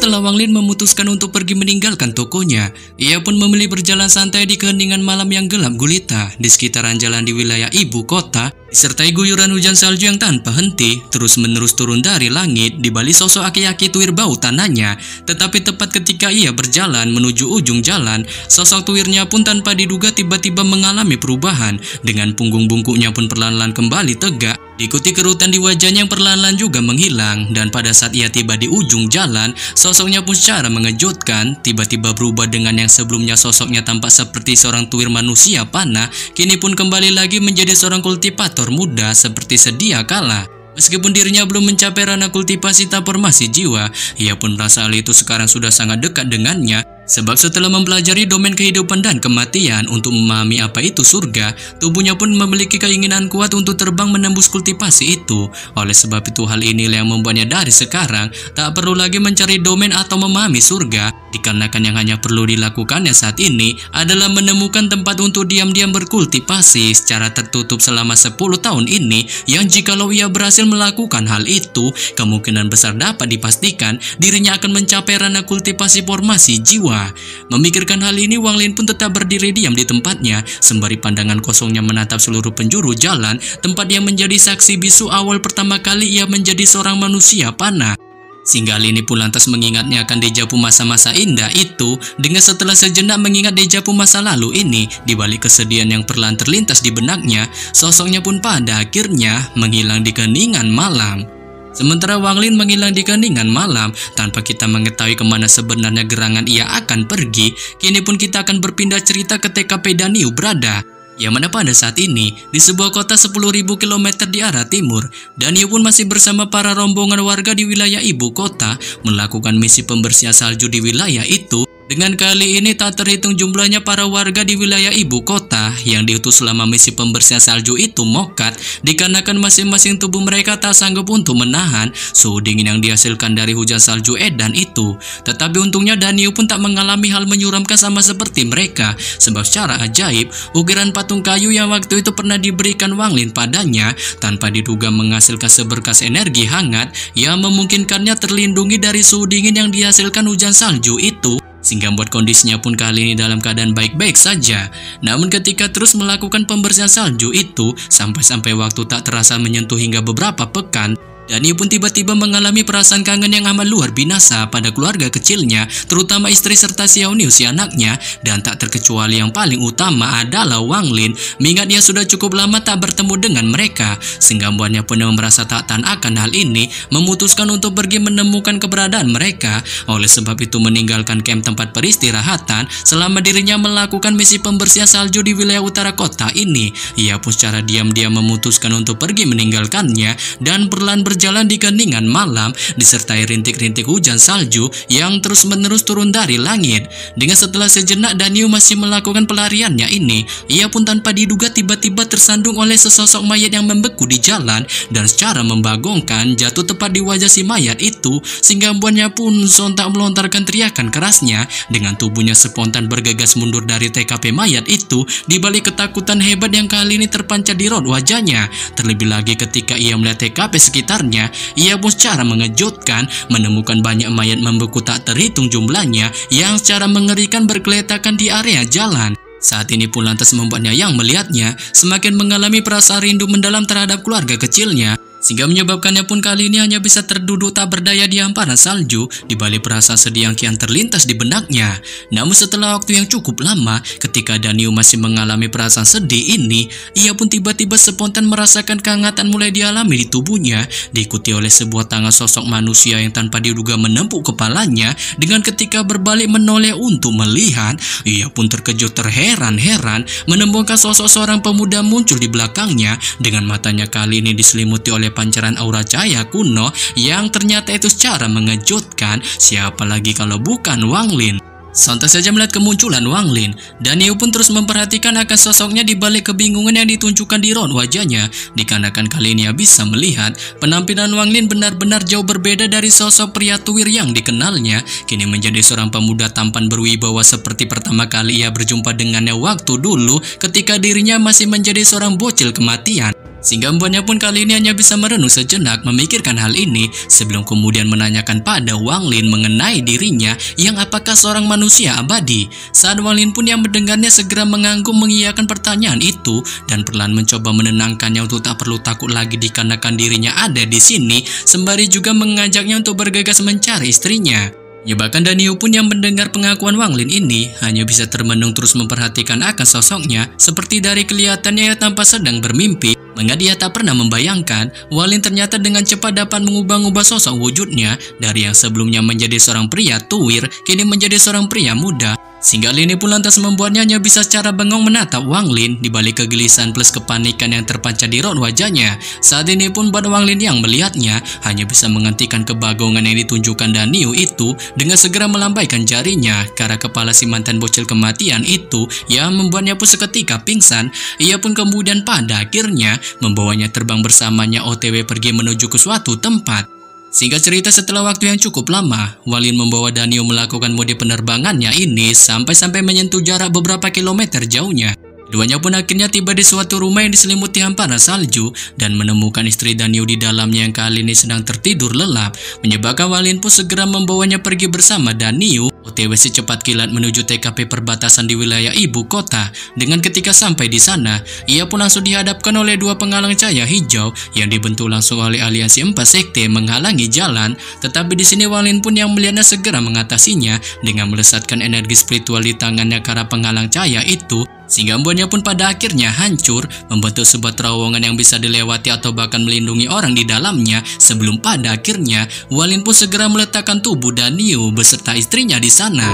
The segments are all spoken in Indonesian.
setelah Wang Lin memutuskan untuk pergi meninggalkan tokonya, ia pun memilih berjalan santai di keheningan malam yang gelap gulita di sekitaran jalan di wilayah ibu kota, disertai guyuran hujan salju yang tanpa henti terus-menerus turun dari langit di balik sosok aki-aki tuir bau tanahnya. Tetapi tepat ketika ia berjalan menuju ujung jalan, sosok tuirnya pun tanpa diduga tiba-tiba mengalami perubahan, dengan punggung bungkuknya pun perlahan-lahan kembali tegak, diikuti kerutan di wajahnya yang perlahan-lahan juga menghilang. Dan pada saat ia tiba di ujung jalan, sosoknya pun secara mengejutkan tiba-tiba berubah, dengan yang sebelumnya sosoknya tampak seperti seorang tuir manusia panah, kini pun kembali lagi menjadi seorang kultivator muda seperti sedia kala. Meskipun dirinya belum mencapai ranah kultivasi transformasi jiwa, ia pun merasa hal itu sekarang sudah sangat dekat dengannya. Sebab setelah mempelajari domain kehidupan dan kematian untuk memahami apa itu surga, tubuhnya pun memiliki keinginan kuat untuk terbang menembus kultivasi itu. Oleh sebab itu hal inilah yang membuatnya dari sekarang tak perlu lagi mencari domain atau memahami surga, dikarenakan yang hanya perlu dilakukannya saat ini adalah menemukan tempat untuk diam-diam berkultivasi secara tertutup selama 10 tahun ini, yang jikalau ia berhasil melakukan hal itu, kemungkinan besar dapat dipastikan dirinya akan mencapai ranah kultivasi formasi jiwa. Memikirkan hal ini, Wang Lin pun tetap berdiri diam di tempatnya, sembari pandangan kosongnya menatap seluruh penjuru jalan, tempat yang menjadi saksi bisu awal pertama kali ia menjadi seorang manusia panah. Sehingga hal ini pun lantas mengingatnya akan dejavu masa-masa indah itu, dengan setelah sejenak mengingat dejavu masa lalu ini, di balik kesedihan yang perlahan terlintas di benaknya, sosoknya pun pada akhirnya menghilang di keheningan malam. Sementara Wang Lin menghilang di keheningan malam tanpa kita mengetahui kemana sebenarnya gerangan ia akan pergi, kini pun kita akan berpindah cerita ke TKP Daniu berada, yang mana pada saat ini di sebuah kota 10.000 km di arah timur, Daniu pun masih bersama para rombongan warga di wilayah ibu kota melakukan misi pembersihan salju di wilayah itu. Dengan kali ini tak terhitung jumlahnya para warga di wilayah ibu kota yang diutus selama misi pembersihan salju itu mokat, dikarenakan masing-masing tubuh mereka tak sanggup untuk menahan suhu dingin yang dihasilkan dari hujan salju edan itu. Tetapi untungnya Daniu pun tak mengalami hal menyuramkan sama seperti mereka, sebab secara ajaib ukiran patung kayu yang waktu itu pernah diberikan Wang Lin padanya tanpa diduga menghasilkan seberkas energi hangat yang memungkinkannya terlindungi dari suhu dingin yang dihasilkan hujan salju itu, sehingga membuat kondisinya pun kali ini dalam keadaan baik-baik saja. Namun ketika terus melakukan pembersihan salju itu, sampai-sampai waktu tak terasa menyentuh hingga beberapa pekan, Daniu pun tiba-tiba mengalami perasaan kangen yang amat luar binasa pada keluarga kecilnya, terutama istri serta Xiaoniu si anaknya, dan tak terkecuali yang paling utama adalah Wang Lin, mengingat dia sudah cukup lama tak bertemu dengan mereka, sehingga membuatnya pun merasa tak tahan akan hal ini, memutuskan untuk pergi menemukan keberadaan mereka. Oleh sebab itu meninggalkan camp tempat peristirahatan selama dirinya melakukan misi pembersihan salju di wilayah utara kota ini, ia pun secara diam-diam memutuskan untuk pergi meninggalkannya dan perlahan berjalan di keheningan malam disertai rintik-rintik hujan salju yang terus-menerus turun dari langit. Dengan setelah sejenak Daniu masih melakukan pelariannya ini, ia pun tanpa diduga tiba-tiba tersandung oleh sesosok mayat yang membeku di jalan dan secara membagongkan jatuh tepat di wajah si mayat itu, sehingga membuatnya pun sontak melontarkan teriakan kerasnya. Dengan tubuhnya spontan bergegas mundur dari TKP mayat itu di balik ketakutan hebat yang kali ini terpancar di raut wajahnya. Terlebih lagi ketika ia melihat TKP sekitar, ia pun secara mengejutkan menemukan banyak mayat membeku tak terhitung jumlahnya yang secara mengerikan bergeletakan di area jalan. Saat ini pun lantas membuatnya yang melihatnya semakin mengalami perasaan rindu mendalam terhadap keluarga kecilnya, sehingga menyebabkannya pun kali ini hanya bisa terduduk tak berdaya di hamparan salju di balik perasaan sedih yang kian terlintas di benaknya. Namun setelah waktu yang cukup lama, ketika Daniu masih mengalami perasaan sedih ini, ia pun tiba-tiba spontan merasakan kehangatan mulai dialami di tubuhnya, diikuti oleh sebuah tangan sosok manusia yang tanpa diduga menempuk kepalanya. Dengan ketika berbalik menoleh untuk melihat, ia pun terkejut terheran-heran menemukan sosok seorang pemuda muncul di belakangnya, dengan matanya kali ini diselimuti oleh pancaran aura cahaya kuno yang ternyata itu secara mengejutkan siapa lagi kalau bukan Wang Lin. Santai saja melihat kemunculan Wang Lin, Daniu pun terus memperhatikan akan sosoknya di balik kebingungan yang ditunjukkan di raut wajahnya, dikarenakan kali ini ia bisa melihat penampilan Wang Lin benar-benar jauh berbeda dari sosok pria tuir yang dikenalnya, kini menjadi seorang pemuda tampan berwibawa seperti pertama kali ia berjumpa dengannya waktu dulu ketika dirinya masih menjadi seorang bocil kematian. Sehingga membuatnya pun kali ini hanya bisa merenung sejenak memikirkan hal ini sebelum kemudian menanyakan pada Wang Lin mengenai dirinya yang apakah seorang manusia abadi. Saat Wang Lin pun yang mendengarnya segera mengangguk mengiyakan pertanyaan itu dan perlahan mencoba menenangkannya untuk tak perlu takut lagi dikarenakan dirinya ada di sini, sembari juga mengajaknya untuk bergegas mencari istrinya. Ya bahkan Danio pun yang mendengar pengakuan Wang Lin ini hanya bisa termenung terus memperhatikan akan sosoknya, seperti dari kelihatannya ia tanpa sedang bermimpi. Mengingat dia tak pernah membayangkan Wang Lin ternyata dengan cepat dapat mengubah-ubah sosok wujudnya dari yang sebelumnya menjadi seorang pria tuwir kini menjadi seorang pria muda. Sehingga hal ini pun lantas membuatnya hanya bisa secara bengong menatap Wang Lin di balik kegelisahan plus kepanikan yang terpancar di raut wajahnya. Saat ini pun buat Wang Lin yang melihatnya hanya bisa menghentikan kebagongan yang ditunjukkan Danio itu dengan segera melambaikan jarinya ke arah kepala si mantan bocil kematian itu yang membuatnya pun seketika pingsan. Ia pun kemudian pada akhirnya membawanya terbang bersamanya OTW pergi menuju ke suatu tempat. Singkat cerita, setelah waktu yang cukup lama, Wang Lin membawa Danio melakukan mode penerbangannya ini sampai menyentuh jarak beberapa kilometer jauhnya. Keduanya pun akhirnya tiba di suatu rumah yang diselimuti hamparan salju dan menemukan istri Danio di dalamnya yang kali ini sedang tertidur lelap. Menyebabkan Wang Lin pun segera membawanya pergi bersama Danio OTW secepat kilat menuju TKP perbatasan di wilayah ibu kota. Dengan ketika sampai di sana, ia pun langsung dihadapkan oleh dua penghalang cahaya hijau yang dibentuk langsung oleh aliansi 4 sekte menghalangi jalan. Tetapi di sini Wang Lin pun yang melihatnya segera mengatasinya dengan melesatkan energi spiritual di tangannya ke arah penghalang cahaya itu, sehingga membuatnya pun pada akhirnya hancur, membentuk sebuah terowongan yang bisa dilewati atau bahkan melindungi orang di dalamnya. Sebelum pada akhirnya Wang Lin pun segera meletakkan tubuh Danio beserta istrinya di sana.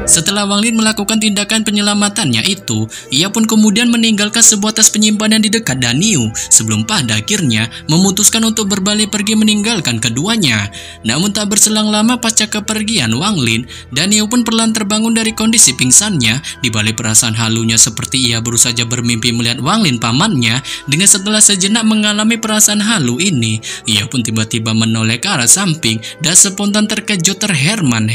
Setelah Wang Lin melakukan tindakan penyelamatannya itu, ia pun kemudian meninggalkan sebuah tas penyimpanan di dekat Danio sebelum pada akhirnya memutuskan untuk berbalik pergi meninggalkan keduanya. Namun tak berselang lama pasca kepergian Wang Lin, Danio pun perlahan terbangun dari kondisi pingsannya di balik perasaan halunya seperti ia baru saja bermimpi melihat Wang Lin pamannya. Dengan setelah sejenak mengalami perasaan halu ini, ia pun tiba-tiba menoleh ke arah samping dan spontan terkejut terherman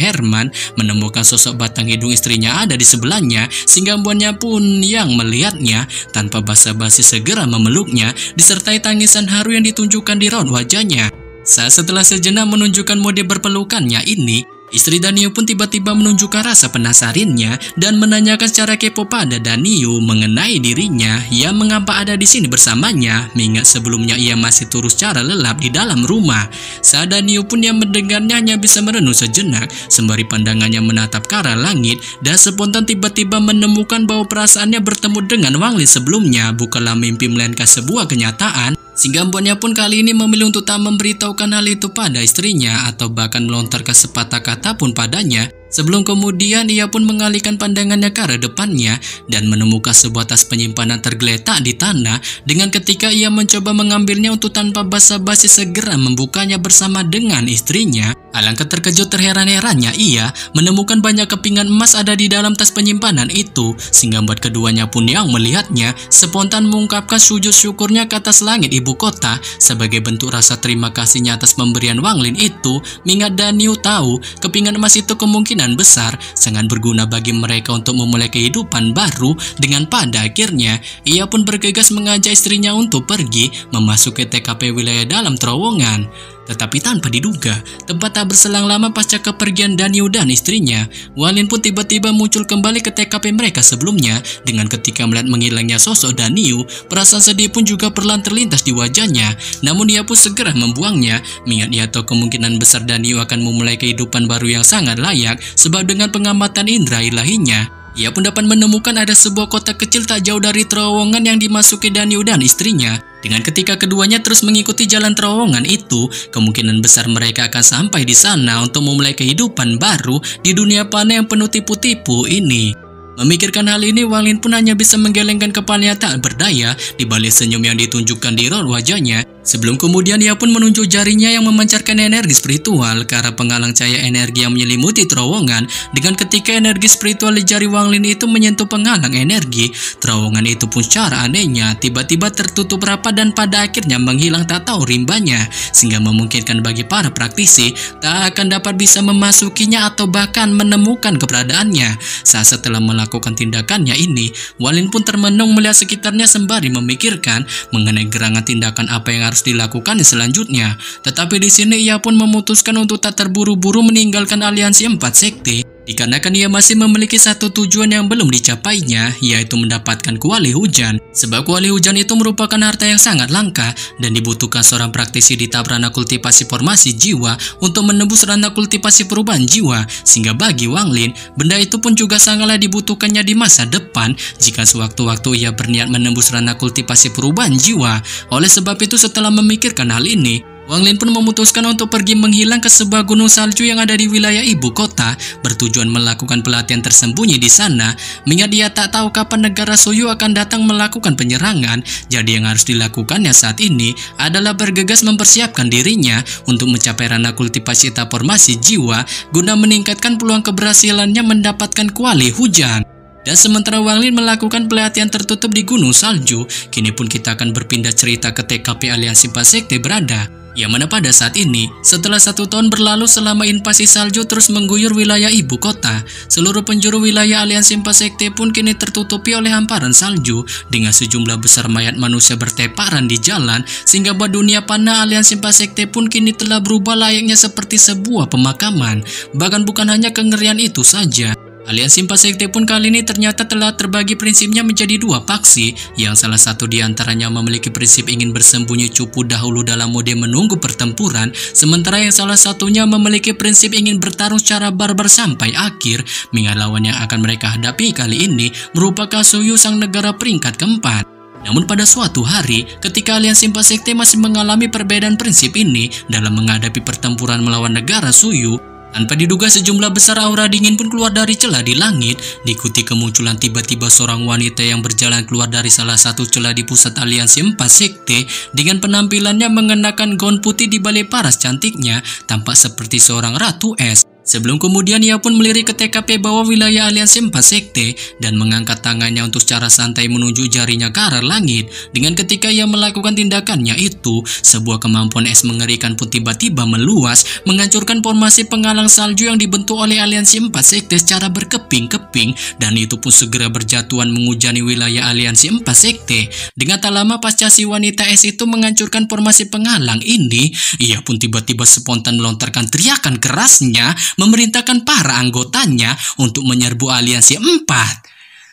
menemukan sosok batang hidung istrinya ada di sebelahnya, sehingga membuatnya pun yang melihatnya tanpa basa-basi segera memeluknya disertai tangisan haru yang ditunjukkan di raut wajahnya. Setelah sejenak menunjukkan mode berpelukannya ini, istri Danio pun tiba-tiba menunjukkan rasa penasarannya dan menanyakan secara kepo pada Danio mengenai dirinya yang mengapa ada di sini bersamanya, mengingat sebelumnya ia masih turun secara lelap di dalam rumah. Saat Danio pun yang mendengarnya hanya bisa merenung sejenak sembari pandangannya menatap ke arah langit dan spontan tiba-tiba menemukan bahwa perasaannya bertemu dengan Wang Lin sebelumnya bukanlah mimpi melainkan sebuah kenyataan. Sehingga membuatnya pun kali ini memilih untuk tak memberitahukan hal itu pada istrinya atau bahkan melontarkan sepatah kata pun padanya. Sebelum kemudian ia pun mengalihkan pandangannya ke arah depannya dan menemukan sebuah tas penyimpanan tergeletak di tanah. Dengan ketika ia mencoba mengambilnya untuk tanpa basa-basi segera membukanya bersama dengan istrinya, alangkah terkejut terheran-herannya ia menemukan banyak kepingan emas ada di dalam tas penyimpanan itu, sehingga membuat keduanya pun yang melihatnya spontan mengungkapkan sujud syukurnya ke atas langit ibu kota sebagai bentuk rasa terima kasihnya atas pemberian Wang Lin itu. Mengingat Danio tahu kepingan emas itu kemungkinan besar sangat berguna bagi mereka untuk memulai kehidupan baru. Dengan pada akhirnya ia pun bergegas mengajak istrinya untuk pergi memasuki TKP wilayah dalam terowongan. Tetapi tanpa diduga, tempat tak berselang lama pasca kepergian Danio dan istrinya, Wang Lin pun tiba-tiba muncul kembali ke TKP mereka sebelumnya. Dengan ketika melihat menghilangnya sosok Danio, perasaan sedih pun juga perlahan terlintas di wajahnya. Namun ia pun segera membuangnya, mengingat ia tahu kemungkinan besar Danio akan memulai kehidupan baru yang sangat layak, sebab dengan pengamatan indera ilahinya, ia pun dapat menemukan ada sebuah kota kecil tak jauh dari terowongan yang dimasuki Danio dan istrinya. Dengan ketika keduanya terus mengikuti jalan terowongan itu, kemungkinan besar mereka akan sampai di sana untuk memulai kehidupan baru di dunia panah yang penuh tipu-tipu ini. Memikirkan hal ini, Wang Lin pun hanya bisa menggelengkan kepalanya tak berdaya di balik senyum yang ditunjukkan di raut wajahnya. Sebelum kemudian ia pun menunjuk jarinya yang memancarkan energi spiritual ke arah penghalang cahaya energi yang menyelimuti terowongan. Dengan ketika energi spiritual di jari Wang Lin itu menyentuh penghalang energi, terowongan itu pun secara anehnya tiba-tiba tertutup rapat dan pada akhirnya menghilang tak tahu rimbanya, sehingga memungkinkan bagi para praktisi tak akan dapat bisa memasukinya atau bahkan menemukan keberadaannya. Saat setelah melakukan tindakannya ini, Wang Lin pun termenung melihat sekitarnya sembari memikirkan mengenai gerangan tindakan apa yang harus dilakukan selanjutnya. Tetapi di sini ia pun memutuskan untuk tak terburu-buru meninggalkan aliansi 4 sekte, dikarenakan ia masih memiliki satu tujuan yang belum dicapainya, yaitu mendapatkan kuali hujan. Sebab kuali hujan itu merupakan harta yang sangat langka dan dibutuhkan seorang praktisi di tahap ranah kultivasi formasi jiwa untuk menembus ranah kultivasi perubahan jiwa. Sehingga bagi Wang Lin, benda itu pun juga sangatlah dibutuhkannya di masa depan jika sewaktu-waktu ia berniat menembus ranah kultivasi perubahan jiwa. Oleh sebab itu, setelah memikirkan hal ini, Wang Lin pun memutuskan untuk pergi menghilang ke sebuah gunung salju yang ada di wilayah ibu kota, bertujuan melakukan pelatihan tersembunyi di sana, mengingat dia tak tahu kapan negara Suyu akan datang melakukan penyerangan. Jadi yang harus dilakukannya saat ini adalah bergegas mempersiapkan dirinya untuk mencapai ranah kultivasi tahap formasi jiwa guna meningkatkan peluang keberhasilannya mendapatkan kuali hujan. Dan sementara Wang Lin melakukan pelatihan tertutup di gunung salju, kini pun kita akan berpindah cerita ke TKP aliansi 4 sekte berada. Yang mana pada saat ini, setelah 1 tahun berlalu selama invasi salju terus mengguyur wilayah ibu kota, seluruh penjuru wilayah aliansi 4 sekte pun kini tertutupi oleh hamparan salju dengan sejumlah besar mayat manusia berteparan di jalan, sehingga buat dunia panah aliansi 4 sekte pun kini telah berubah layaknya seperti sebuah pemakaman. Bahkan bukan hanya kengerian itu saja, aliansi 4 sekte pun kali ini ternyata telah terbagi prinsipnya menjadi 2 paksi, yang salah satu diantaranya memiliki prinsip ingin bersembunyi cupu dahulu dalam mode menunggu pertempuran, sementara yang salah satunya memiliki prinsip ingin bertarung secara barbar sampai akhir, mengingat lawan yang akan mereka hadapi kali ini merupakan Suyu, sang negara peringkat keempat. Namun pada suatu hari, ketika aliansi 4 sekte masih mengalami perbedaan prinsip ini dalam menghadapi pertempuran melawan negara Suyu, tanpa diduga sejumlah besar aura dingin pun keluar dari celah di langit, diikuti kemunculan tiba-tiba seorang wanita yang berjalan keluar dari salah satu celah di pusat aliansi 4 sekte dengan penampilannya mengenakan gaun putih di balik paras cantiknya, tampak seperti seorang ratu es. Sebelum kemudian ia pun melirik ke TKP bawah wilayah aliansi 4 sekte dan mengangkat tangannya untuk secara santai menunjuk jarinya ke arah langit. Dengan ketika ia melakukan tindakannya itu, sebuah kemampuan es mengerikan pun tiba-tiba meluas, menghancurkan formasi penghalang salju yang dibentuk oleh aliansi 4 sekte secara berkeping-keping, dan itu pun segera berjatuhan mengujani wilayah aliansi 4 sekte. Dengan tak lama pasca si wanita es itu menghancurkan formasi penghalang ini, ia pun tiba-tiba spontan melontarkan teriakan kerasnya, memerintahkan para anggotanya untuk menyerbu aliansi 4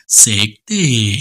sekte.